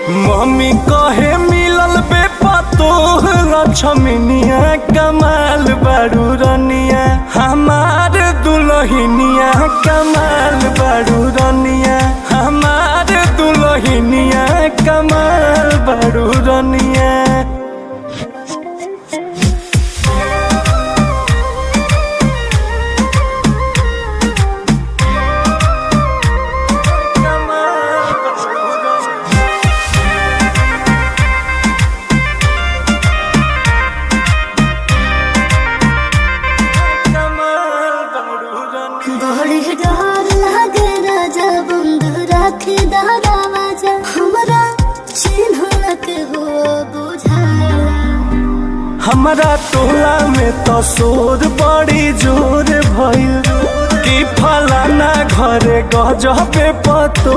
Mummy कहे मिलल बेपतो लक्ष्मीनिया कमाल बारू रनिया हमार दुल्हनिया कमाल बारू रनिया हमार दुल्हनिया कमाल बारू रनिया। बड़ी डर लागे राजा बंद रख दरवाजा हमरा चिन्हक हो बुझाला। हमारा टोला में तो शोर बड़ी जोर भइल कि फलाना घरे गजबे पतो